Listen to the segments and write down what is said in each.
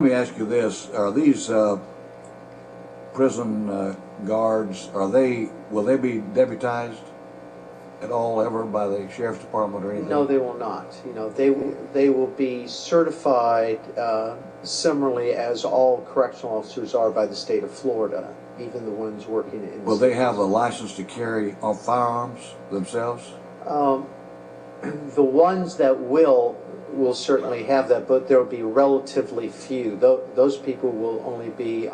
Let me ask you this: are these prison guards? Will they be deputized at all ever by the sheriff's department or anything? No, they will not. They will be certified similarly as all correctional officers are by the state of Florida, even the ones working in. Will they have a license to carry firearms themselves? The ones that will certainly have that, but there will be relatively few. Those people will only be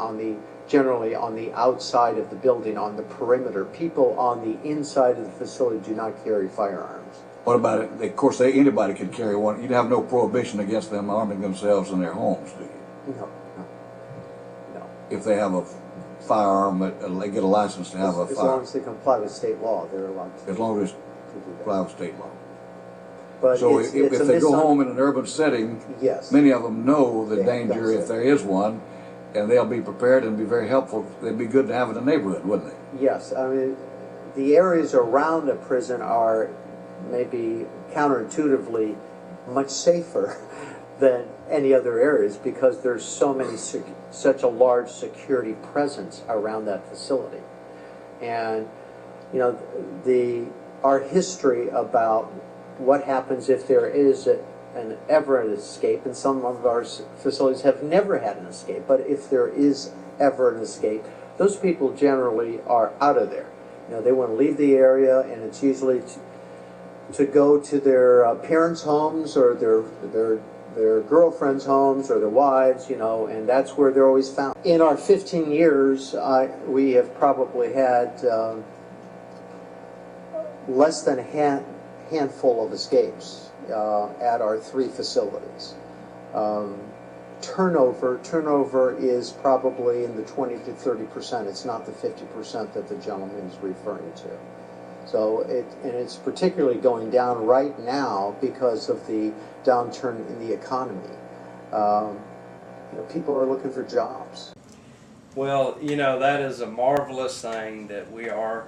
generally on the outside of the building, on the perimeter. People on the inside of the facility do not carry firearms. What about it? Of course, anybody can carry one. You'd have no prohibition against them arming themselves in their homes, do you? No. If they have a firearm, they get a license to have a firearm. As long as they comply with state law, they're allowed to. As long as they comply with state law. But so if they go home in an urban setting, yes, many of them know the danger if there is one, and they'll be prepared and be very helpful. They'd be good to have in the neighborhood, wouldn't they? Yes, I mean, the areas around a prison are maybe counterintuitively much safer than any other areas because there's such a large security presence around that facility. And our history about what happens if there is ever an escape, and some of our facilities have never had an escape, but if there is ever an escape, those people generally are out of there. They want to leave the area, and it's usually to go to their parents' homes or their girlfriends' homes or their wives, and that's where they're always found. In our 15 years, we have probably had less than a handful of escapes at our 3 facilities. Turnover is probably in the 20 to 30%. It's not the 50% that the gentleman is referring to. So it's particularly going down right now because of the downturn in the economy. People are looking for jobs. Well, that is a marvelous thing that we are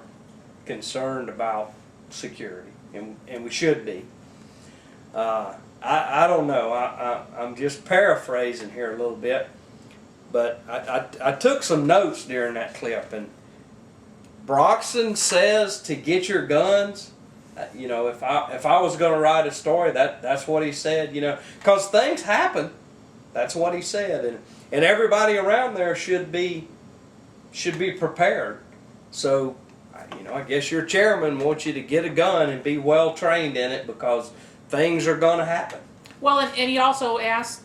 concerned about security, and we should be. I don't know. I'm just paraphrasing here a little bit, but I took some notes during that clip, and Broxton says to get your guns. If I was going to write a story, that's what he said. Because things happen. That's what he said, and everybody around there should be prepared. So, I guess your chairman wants you to get a gun and be well trained in it because things are going to happen. Well, and he also asked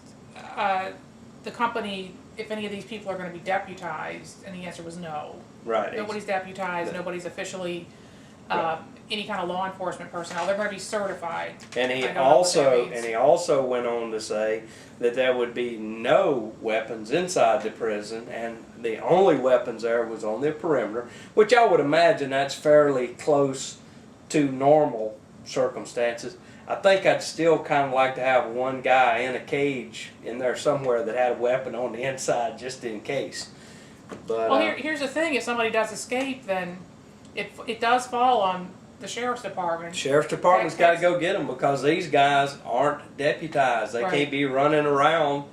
the company if any of these people are going to be deputized, and the answer was no. Right. Nobody's deputized. Nobody's officially any kind of law enforcement personnel. They're going to be certified. And he also went on to say that there would be no weapons inside the prison, and the only weapons there was on the perimeter, which I would imagine that's fairly close to normal circumstances. I think I'd still kind of like to have one guy in a cage in there somewhere that had a weapon on the inside just in case. But, well, here's the thing. If somebody does escape, then it does fall on the sheriff's department. Sheriff's department's got to go get them because these guys aren't deputized. They can't be running around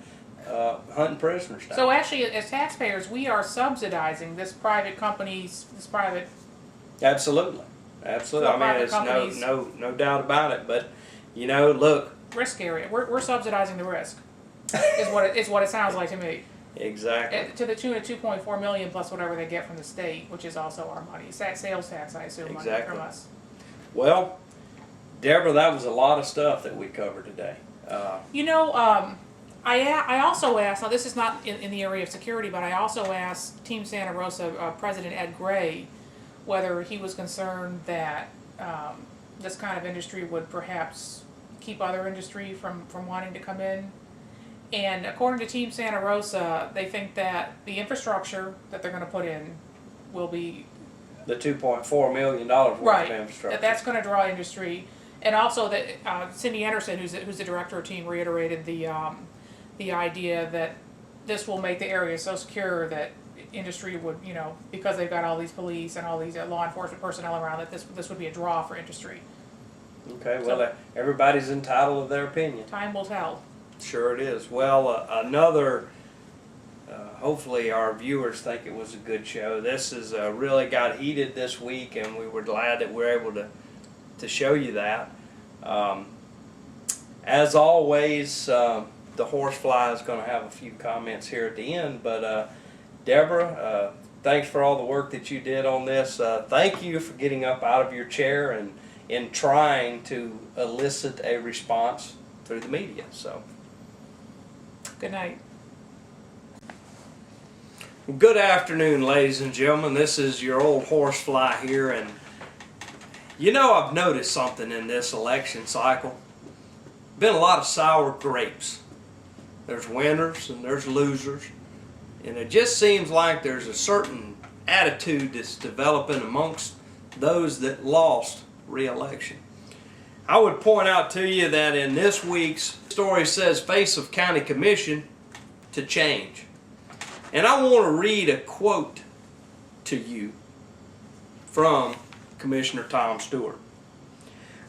hunting prisoners down. So actually, as taxpayers, we are subsidizing this private company's Absolutely. I mean, there's no doubt about it. But look, risk area. We're subsidizing the risk. is what it sounds like to me. Exactly. To the tune of $2.4 million plus whatever they get from the state, which is also our money. Sales tax, I assume, money from us. Well, Deborah, that was a lot of stuff that we covered today. I also asked, now this is not in the area of security, but I also asked Team Santa Rosa President Ed Gray whether he was concerned that this kind of industry would perhaps keep other industry from wanting to come in. And according to Team Santa Rosa, they think that the infrastructure that they're going to put in will be the $2.4 million worth of infrastructure. That's going to draw industry, and also that Cindy Anderson, who's the director of Team, reiterated the idea that this will make the area so secure that industry would, because they've got all these police and all these law enforcement personnel around, that this would be a draw for industry. Okay, well, everybody's entitled to their opinion. Time will tell. Sure it is. Well, another hopefully our viewers think it was a good show. This is really got heated this week, and we were glad that we're able to show you that. As always, the horsefly is going to have a few comments here at the end, but Deborah, thanks for all the work that you did on this. Thank you for getting up out of your chair and in trying to elicit a response through the media. So, Good night. good afternoon, ladies and gentlemen. This is your old horsefly here, and you know, I've noticed something in this election cycle. Been a lot of sour grapes. There's winners and there's losers, and it just seems like there's a certain attitude that's developing amongst those that lost re-election. I would point out to you that in this week's story says face of county commission to change. And I want to read a quote to you from Commissioner Tom Stewart.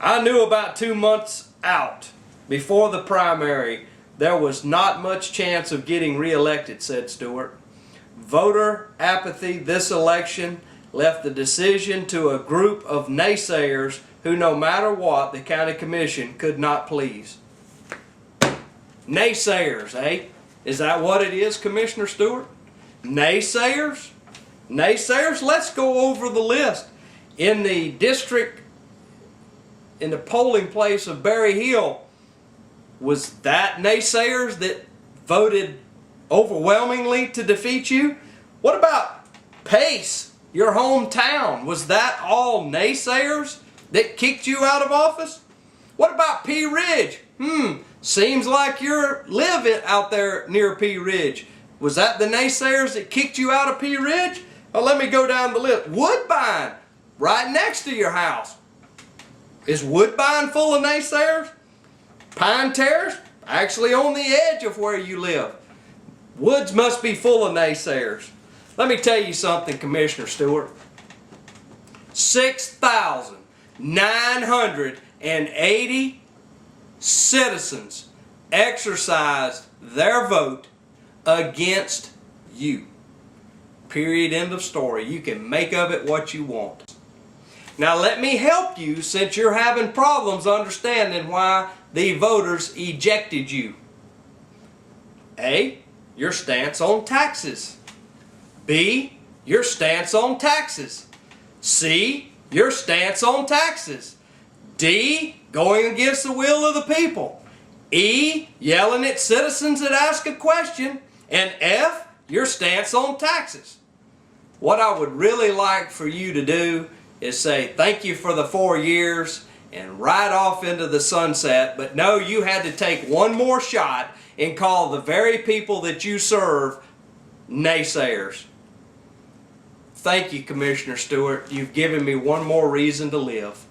I knew about 2 months out before the primary there was not much chance of getting re-elected, said Stewart. Voter apathy this election left the decision to a group of naysayers who, no matter what, the county commission could not please. Naysayers, eh? Is that what it is, Commissioner Stewart? Naysayers? Naysayers? Let's go over the list. In the district, in the polling place of Berry Hill, was that naysayers that voted overwhelmingly to defeat you? What about Pace, your hometown? Was that all naysayers that kicked you out of office? What about Pea Ridge? Seems like you're living out there near Pea Ridge. Was that the naysayers that kicked you out of Pea Ridge? Well, let me go down the list. Woodbine, right next to your house. Is Woodbine full of naysayers? Pine Terrace, actually on the edge of where you live. Woods must be full of naysayers. Let me tell you something, Commissioner Stewart. 6,980 citizens exercised their vote against you. Period. End of story. You can make of it what you want. Now let me help you, since you're having problems understanding why the voters ejected you. A, your stance on taxes. B, your stance on taxes. C, your stance on taxes. D, going against the will of the people. E, yelling at citizens that ask a question. And F, your stance on taxes. What I would really like for you to do is say thank you for the 4 years and ride off into the sunset. But no, you had to take one more shot and call the very people that you serve naysayers. Thank you, Commissioner Stewart. You've given me one more reason to live.